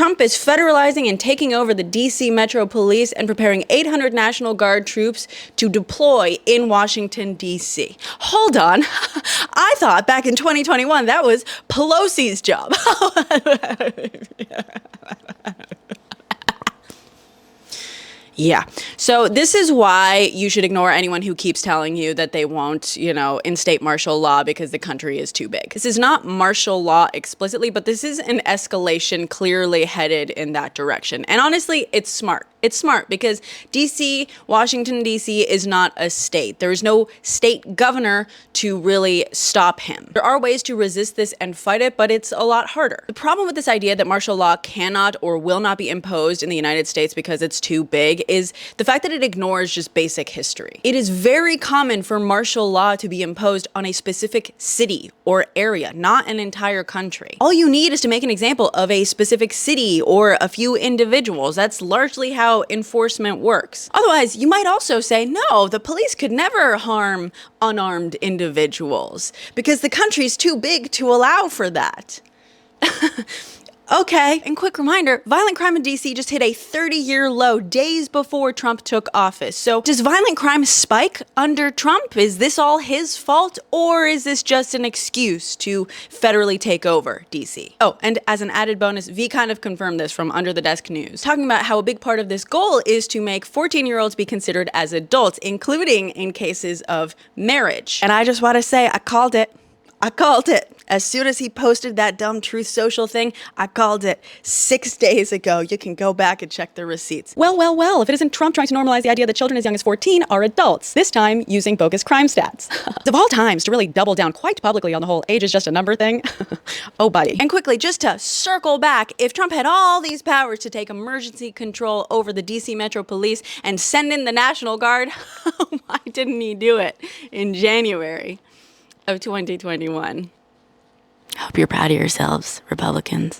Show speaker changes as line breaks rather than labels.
Trump is federalizing and taking over the DC Metro Police and preparing 800 National Guard troops to deploy in Washington, D.C. Hold on. I thought back in 2021 that was Pelosi's job. Yeah. So this is why you should ignore anyone who keeps telling you that they won't, instate martial law because the country is too big. This is not martial law explicitly, but this is an escalation clearly headed in that direction. And honestly, it's smart. It's smart because Washington, D.C. is not a state. There is no state governor to really stop him. There are ways to resist this and fight it, but it's a lot harder. The problem with this idea that martial law cannot or will not be imposed in the United States because it's too big is the fact that it ignores just basic history. It is very common for martial law to be imposed on a specific city or area, not an entire country. All you need is to make an example of a specific city or a few individuals. That's largely how enforcement works. Otherwise, you might also say, no, the police could never harm unarmed individuals because the country's too big to allow for that. Okay, and quick reminder, violent crime in DC just hit a 30-year low days before Trump took office. So does violent crime spike under Trump? Is this all his fault, or is this just an excuse to federally take over DC? Oh, and as an added bonus, V kind of confirmed this from Under the Desk News, talking about how a big part of this goal is to make 14-year-olds be considered as adults, including in cases of marriage. And I just want to say, I called it. As soon as he posted that dumb Truth Social thing, I called it 6 days ago. You can go back and check the receipts. Well, if it isn't Trump trying to normalize the idea that children as young as 14 are adults, this time using bogus crime stats. Of all times to really double down quite publicly on the whole age is just a number thing. Oh, buddy. And quickly, just to circle back, if Trump had all these powers to take emergency control over the DC Metro Police and send in the National Guard, why didn't he do it in January of 2021? I hope you're proud of yourselves, Republicans.